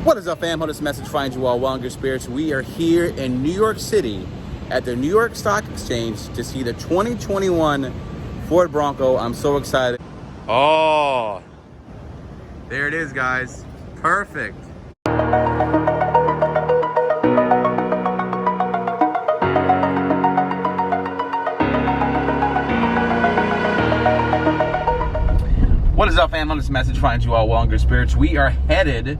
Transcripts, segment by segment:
What is up, fam? Hope this message finds you all well in your spirits. We are here in New York City at the New York Stock Exchange to see the 2021 Ford Bronco. I'm so excited. Oh, there it is, guys. Perfect. What is up, fam? Hope this message finds you all well in your spirits. We are headed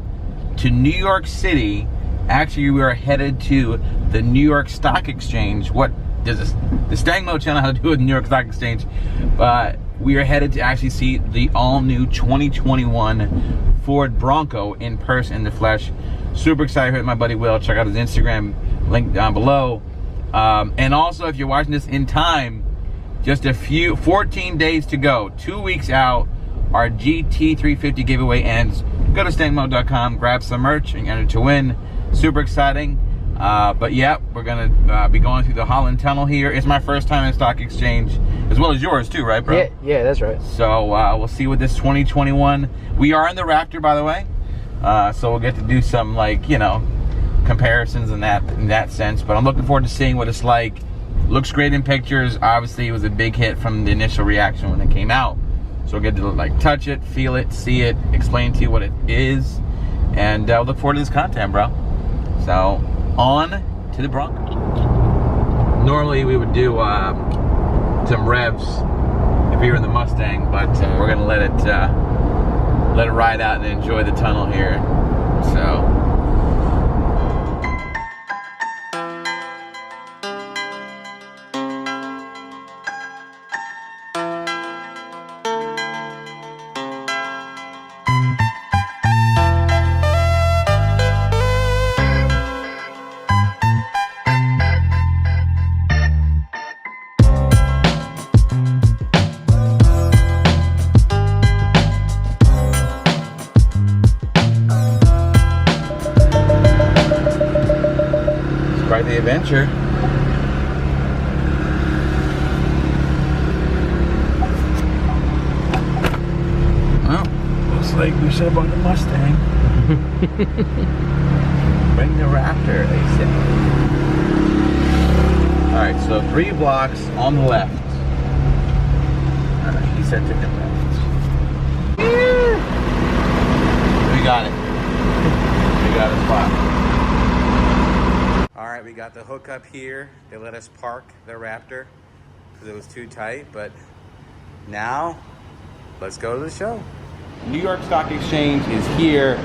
to New York City. Actually, we are headed to the New York Stock Exchange. What does the StangMode channel have to do with New York Stock Exchange? But we are headed to actually see the all-new 2021 Ford Bronco in person, in the flesh. Super excited with my buddy Will. Check out his Instagram link down below. And also, if you're watching this in time, just 14 days to go, 2 weeks out, our GT350 giveaway ends. Go to StangMode.com, grab some merch, and enter to win. Super exciting. But yeah, we're gonna be going through the Holland Tunnel here. It's my first time in Stock Exchange, as well as yours too, right, bro? Yeah, that's right. So we'll see what this 2021. We are in the Raptor, by the way. So we'll get to do some, like, you know, comparisons in that sense. But I'm looking forward to seeing what it's like. Looks great in pictures. Obviously, it was a big hit from the initial reaction when it came out. So we'll get to like touch it, feel it, see it, explain to you what it is, and look forward to this content, bro. So on to the Bronco. Normally we would do some revs if we were in the Mustang, but we're gonna let it ride out and enjoy the tunnel here. So. Quite the adventure. Well, looks like we should have bought the Mustang. Bring the Raptor, they say. Alright, so 3 blocks on the left. He said to the left. We got it. We got a spot. Alright, we got the hookup here. They let us park the Raptor because it was too tight, but now let's go to the show. New York Stock Exchange is here,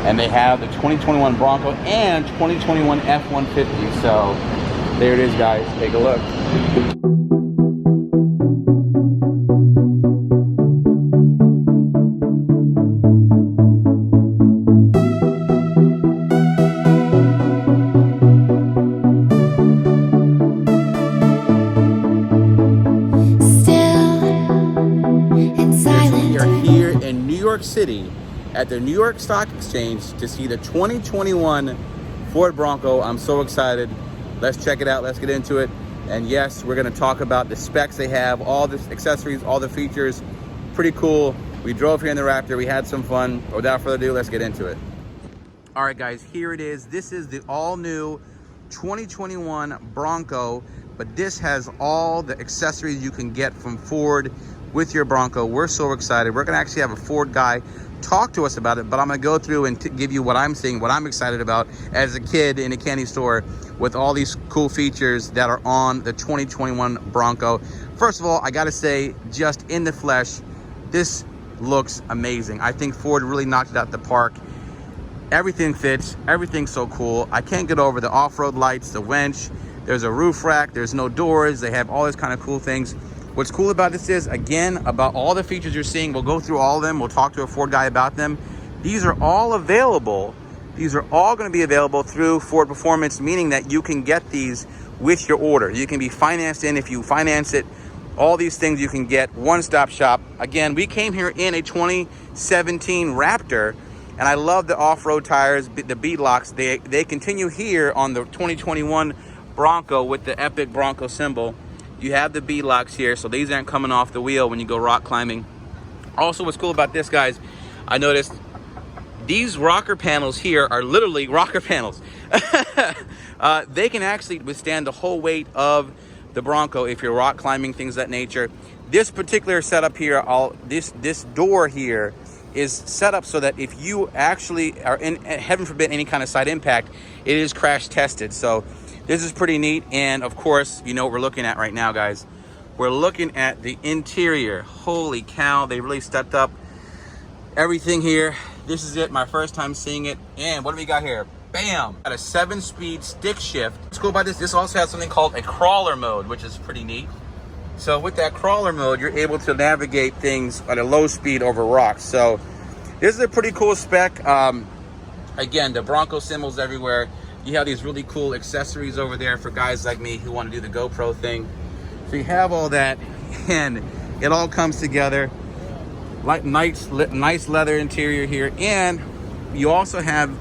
and they have the 2021 Bronco and 2021 F-150. So there it is, guys. Take a look. City at the New York Stock Exchange to see the 2021 Ford Bronco. I'm so excited. Let's check it out. Let's get into it. And yes, we're going to talk about the specs they have, all the accessories, all the features. Pretty cool. We drove here in the Raptor. We had some fun. Without further ado, let's get into it. All right, guys, here it is. This is the all-new 2021 Bronco, but this has all the accessories you can get from Ford with your Bronco. We're so excited. We're gonna actually have a Ford guy talk to us about it, but I'm gonna go through and give you what I'm seeing, what I'm excited about as a kid in a candy store with all these cool features that are on the 2021 Bronco. First of all, I gotta say, just in the flesh, this looks amazing. I think Ford really knocked it out the park. Everything fits, everything's so cool. I can't get over the off-road lights, the winch, there's a roof rack, there's no doors, they have all these kind of cool things. What's cool about this is, again, about all the features you're seeing, we'll go through all of them, we'll talk to a Ford guy about them. These are all available. These are all gonna be available through Ford Performance, meaning that you can get these with your order. You can be financed in if you finance it. All these things you can get, one-stop shop. Again, we came here in a 2017 Raptor, and I love the off-road tires, the bead locks. They continue here on the 2021 Bronco with the epic Bronco symbol. You have the bead locks here, so these aren't coming off the wheel when you go rock climbing. Also, what's cool about this, guys, I noticed these rocker panels here are literally rocker panels. They can actually withstand the whole weight of the Bronco if you're rock climbing, things of that nature. This particular setup here, this door here is set up so that if you actually are in, heaven forbid, any kind of side impact, it is crash tested. So this is pretty neat. And of course, you know what we're looking at right now, guys. We're looking at the interior. Holy cow, they really stepped up everything here. This is it, my first time seeing it. And what do we got here? Bam! Got a 7-speed stick shift. What's cool about this, this also has something called a crawler mode, which is pretty neat. So with that crawler mode, you're able to navigate things at a low speed over rocks. So this is a pretty cool spec. Again, the Bronco symbols everywhere. You have these really cool accessories over there for guys like me who want to do the GoPro thing. So you have all that, and it all comes together. Like nice leather interior here, and you also have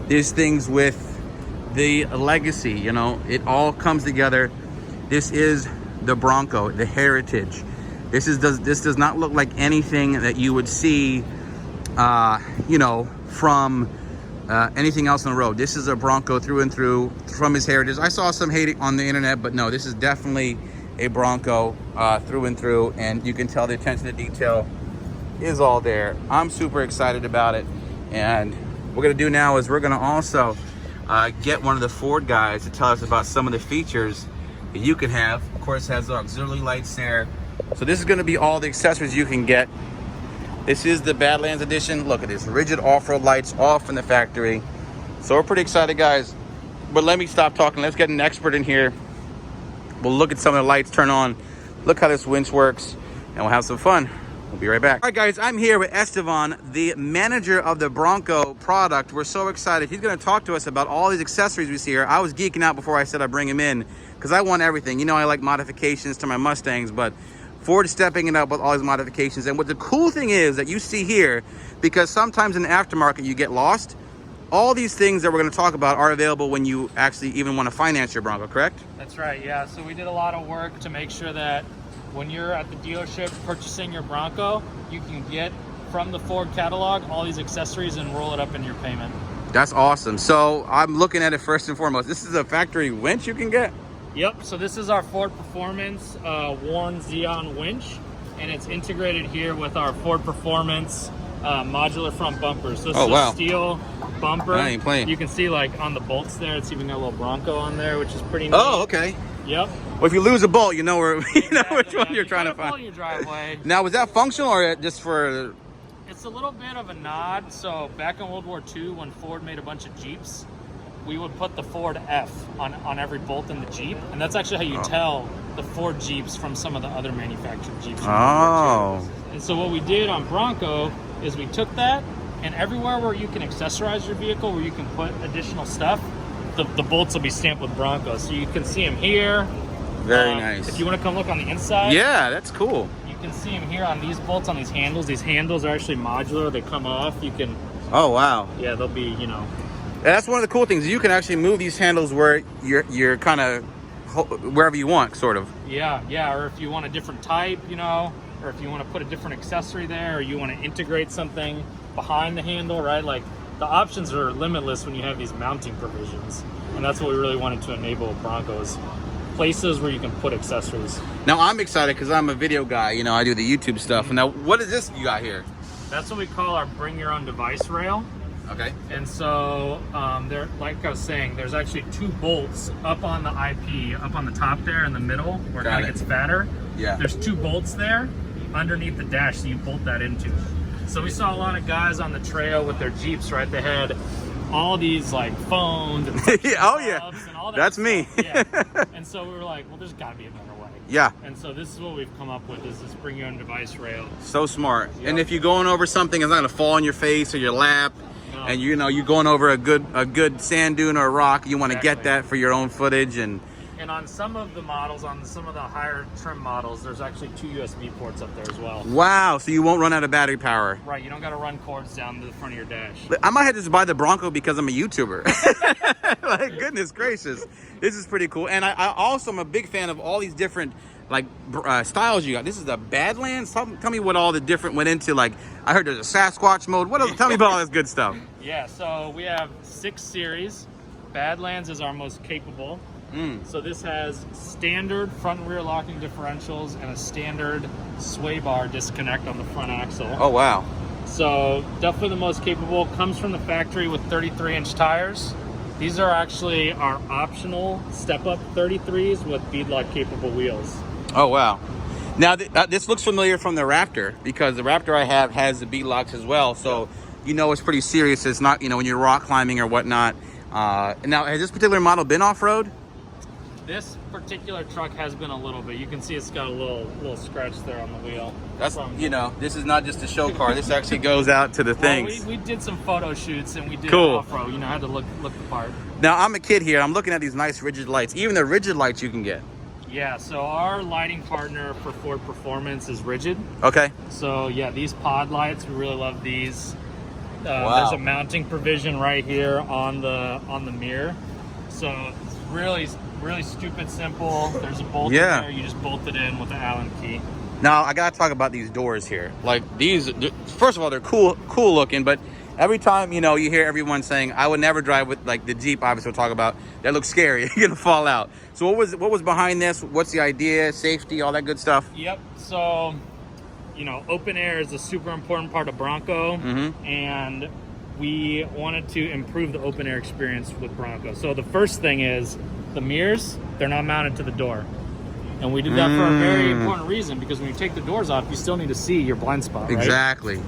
these things with the legacy. You know, it all comes together. This is the Bronco, the heritage. This does not look like anything that you would see, you know, from anything else on the road. This is a Bronco through and through, from his heritage. I saw some hate on the internet, but no, this is definitely a Bronco through and through, and you can tell the attention to detail is all there. I'm super excited about it, and what we're gonna do now is we're gonna also get one of the Ford guys to tell us about some of the features that you can have. Of course, it has the auxiliary lights there. So this is gonna be all the accessories you can get. This is the Badlands edition. Look at this, rigid off-road lights, all from the factory. So we're pretty excited, guys. But let me stop talking. Let's get an expert in here. We'll look at some of the lights turn on, look how this winch works, and we'll have some fun. We'll be right back. All right, guys, I'm here with Esteban, the manager of the Bronco product. We're so excited. He's gonna talk to us about all these accessories we see here. I was geeking out before I said I'd bring him in, because I want everything. You know, I like modifications to my Mustangs, but Ford is stepping it up with all these modifications. And what the cool thing is that you see here, because sometimes in the aftermarket you get lost, all these things that we're going to talk about are available when you actually even want to finance your Bronco, correct? That's right, yeah. So we did a lot of work to make sure that when you're at the dealership purchasing your Bronco, you can get from the Ford catalog all these accessories and roll it up in your payment. That's awesome. So I'm looking at it first and foremost. This is a factory winch you can get? Yep, so this is our Ford Performance Warn Xeon winch, and it's integrated here with our Ford Performance modular front bumpers. So this is a steel bumper. I ain't playing. You can see like on the bolts there, it's even got a little Bronco on there, which is pretty neat. Oh, okay. Yep. Well, if you lose a bolt, you know where you know which one you're trying to find. Pull your driveway. Now, was that functional or just for? It's a little bit of a nod. So back in World War II, when Ford made a bunch of Jeeps, we would put the Ford F on every bolt in the Jeep, and that's actually how you tell the Ford Jeeps from some of the other manufactured Jeeps. Oh. And so what we did on Bronco is we took that, and everywhere where you can accessorize your vehicle, where you can put additional stuff, the bolts will be stamped with Bronco. So you can see them here. Very nice. If you want to come look on the inside. Yeah, that's cool. You can see them here on these bolts, on these handles. These handles are actually modular. They come off. You can. Oh, wow. Yeah, they'll be, you know. And that's one of the cool things. You can actually move these handles where you're kind of wherever you want, sort of. Yeah, yeah. Or if you want a different type, you know, or if you want to put a different accessory there, or you want to integrate something behind the handle, right? Like the options are limitless when you have these mounting provisions, and that's what we really wanted to enable with Broncos. Places where you can put accessories. Now I'm excited because I'm a video guy. You know, I do the YouTube stuff. Now, what is this you got here? That's what we call our bring your own device rail. Okay. And so, there, like I was saying, there's actually 2 bolts up on the IP, up on the top there in the middle, where it kind of gets fatter. Yeah. There's 2 bolts there underneath the dash, so you bolt that into. So we saw a lot of guys on the trail with their Jeeps, right? They had all these like phones and oh yeah, and all that that's stuff. me. Yeah. And so we were like, well, there's got to be a better way. Yeah. And so this is what we've come up with, is this bring your own device rail. So smart. Yep. And if you're going over something, it's not gonna fall on your face or your lap. No. And you know you're going over a good sand dune or a rock. You want to get that for your own footage. And on some of the models, on some of the higher trim models, there's actually 2 USB ports up there as well. Wow, so you won't run out of battery power. Right, you don't got to run cords down to the front of your dash. I might have to just buy the Bronco because I'm a YouTuber. Like, goodness gracious. This is pretty cool. And I also am a big fan of all these different like styles you got. This is the Badlands. Tell me what all the different went into. Like, I heard there's a Sasquatch mode. What else? Tell me about all this good stuff. Yeah, so we have 6 series. Badlands is our most capable. So this has standard front and rear locking differentials and a standard sway bar disconnect on the front axle. Oh, wow. So definitely the most capable. Comes from the factory with 33-inch tires. These are actually our optional step-up 33s with beadlock capable wheels. Oh, wow. Now, this looks familiar from the Raptor, because the Raptor I have has the beadlocks as well. So, you know, it's pretty serious. It's not, you know, when you're rock climbing or whatnot. Now, has this particular model been off-road? This particular truck has been a little bit. You can see it's got a little scratch there on the wheel. That's, you know, this is not just a show car. This actually goes out to the things. We did some photo shoots and we did cool. off-road. You know, had to look the part. Now, I'm a kid here. I'm looking at these nice rigid lights. Even the rigid lights you can get. Yeah, so our lighting partner for Ford Performance is Rigid. Okay. So yeah, these pod lights, we really love these. Wow. There's a mounting provision right here on the mirror. So it's really stupid simple. There's a bolt in there. You just bolt it in with the Allen key. Now, I gotta talk about these doors here. Like, these, first of all, they're cool looking, but every time, you know, you hear everyone saying, I would never drive with, like, the Jeep, obviously we'll talk about, that looks scary, you're gonna fall out. So what was behind this? What's the idea, safety, all that good stuff? Yep, so, you know, open air is a super important part of Bronco, and we wanted to improve the open air experience with Bronco. So the first thing is, the mirrors, they're not mounted to the door. And we did that for a very important reason, because when you take the doors off, you still need to see your blind spot, right? Exactly.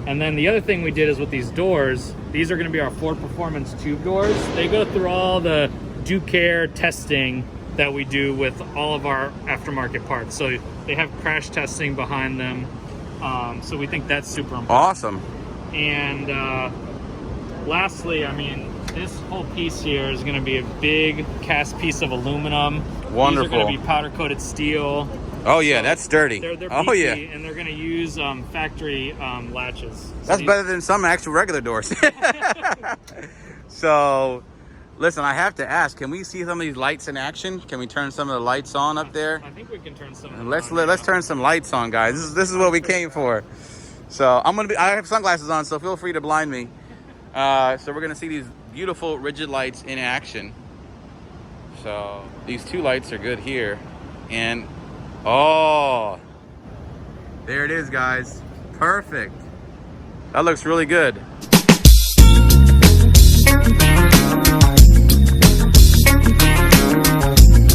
And then the other thing we did is with these doors, these are going to be our Ford Performance tube doors. They go through all the due care testing that we do with all of our aftermarket parts. So they have crash testing behind them. So we think that's super important. Awesome. And lastly, I mean, this whole piece here is going to be a big cast piece of aluminum. Wonderful. These are going to be powder coated steel. Oh yeah, so that's sturdy. They're oh yeah, and they're going to use factory latches. So that's better than some actual regular doors. So, listen, I have to ask: can we see some of these lights in action? Can we turn some of the lights on up there? I think we can turn some. Let's turn some lights on, guys. This is what we came for. So I have sunglasses on, so feel free to blind me. So we're gonna see these beautiful rigid lights in action. So these two lights are good here, and oh, there it is, guys. Perfect. That looks really good.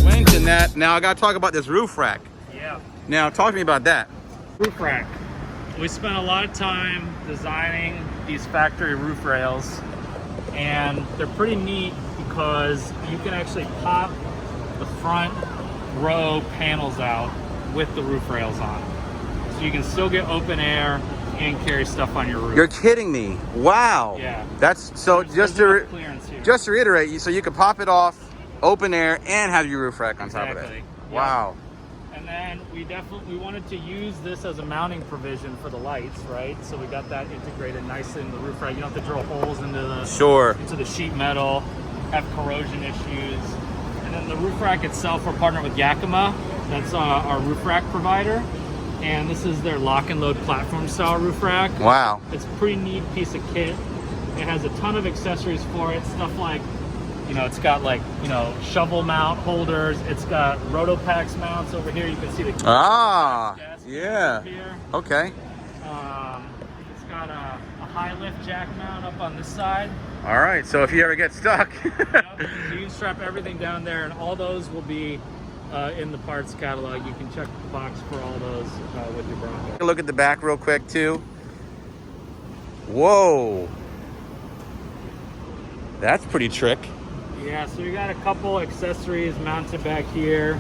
Mention that. Now I gotta talk about this roof rack. Yeah. Now talk to me about that. Roof rack. We spent a lot of time designing these factory roof rails, and they're pretty neat because you can actually pop the front row panels out with the roof rails on. So you can still get open air and carry stuff on your roof. You're kidding me. Wow. Yeah. That's so just to reiterate, so you can pop it off, open air, and have your roof rack on top of that. Yep. Wow. And then we wanted to use this as a mounting provision for the lights, right? So we got that integrated nicely in the roof rack. You don't have to drill holes into the sheet metal, have corrosion issues. And then the roof rack itself, we're partnered with Yakima. That's our roof rack provider. And this is their lock and load platform style roof rack. Wow. It's a pretty neat piece of kit. It has a ton of accessories for it. Stuff like, you know, it's got like, you know, shovel mount holders. It's got Rotopax mounts over here. You can see the gas yeah. here. Okay. It's got a high lift jack mount up on this side. All right. So if you ever get stuck, Yep. So you can strap everything down there, and all those will be in the parts catalog. You can check the box for all those with your Bronco. Take a look at the back real quick too. Whoa. That's pretty trick. Yeah, so we got a couple accessories mounted back here.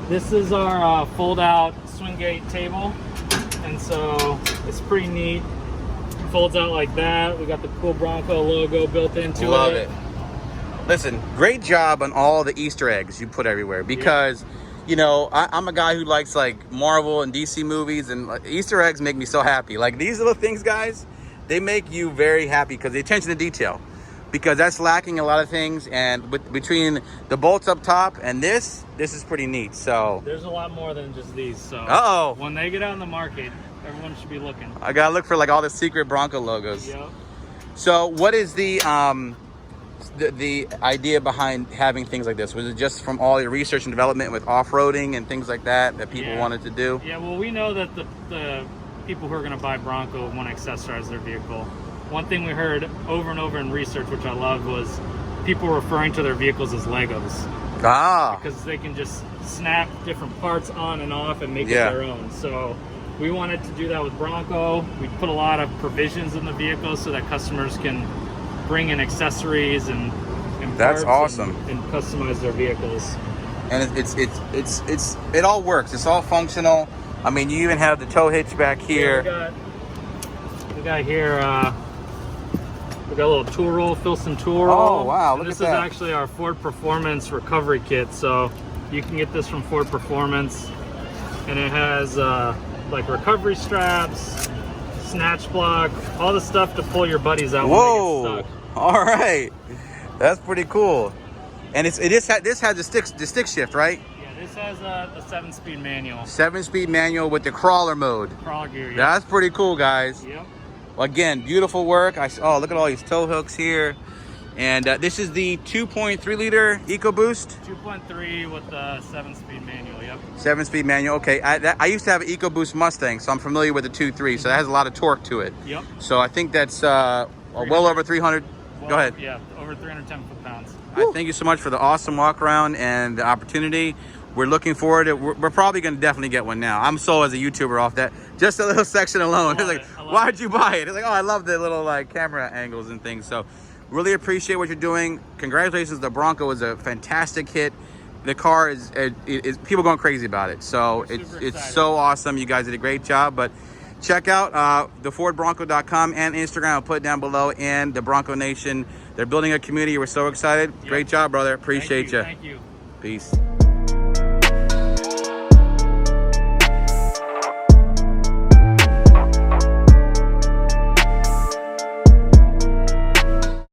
This is our fold-out swing gate table, and so it's pretty neat. Folds out like that. We got the cool Bronco logo built into it. Love it. Listen, great job on all the Easter eggs you put everywhere, because you know, I'm a guy who likes like Marvel and DC movies, and Easter eggs make me so happy. Like these little things, guys, they make you very happy because the attention to detail. because that's lacking a lot of things. And between the bolts up top and this is pretty neat. So there's a lot more than just these. So when they get out in the market, everyone should be looking. I gotta look for like all the secret Bronco logos. Yep. So what is the idea behind having things like this? Was it just from all your research and development with off-roading and things like that people wanted to do? Yeah, well, we know that the people who are going to buy Bronco want to accessorize their vehicle. One thing we heard over and over in research, which I loved, was people referring to their vehicles as Legos. Because they can just snap different parts on and off and make it their own. So we wanted to do that with Bronco. We put a lot of provisions in the vehicle so that customers can bring in accessories and that's awesome and customize their vehicles. And it all works. It's all functional. I mean, you even have the tow hitch back here. Yeah, we got here. We got a little tool roll, Filson tool roll. Oh wow! This is actually our Ford Performance recovery kit. So you can get this from Ford Performance, and it has like recovery straps, snatch block, all the stuff to pull your buddies out when they get stuck. All right, that's pretty cool. And this has the stick shift, right? Yeah, this has the 7-speed manual. 7-speed manual with the crawler mode. Crawler gear. Yeah. That's pretty cool, guys. Yep. Well, again, beautiful work. Oh, look at all these tow hooks here. And this is the 2.3 liter EcoBoost. 2.3 with the 7-speed manual. Yep. 7-speed manual. Okay, I used to have an EcoBoost Mustang, so I'm familiar with the 2.3. So that has a lot of torque to it. Yep. So I think that's well over 300. Go ahead. Yeah, over 310 foot-pounds. Thank you so much for the awesome walk around and the opportunity. We're looking forward to we're probably going to definitely get one now. I'm sold as a YouTuber off that. Just a little section alone. It's like, why'd you buy it? It's like, oh, I love the little like camera angles and things. So really appreciate what you're doing. Congratulations. The Bronco is a fantastic hit. The car is people going crazy about it. So it's so awesome. You guys did a great job. But check out thefordbronco.com and Instagram. I'll put it down below, and the Bronco Nation. They're building a community. We're so excited. Yep. Great job, brother. Appreciate you. Thank you. Peace.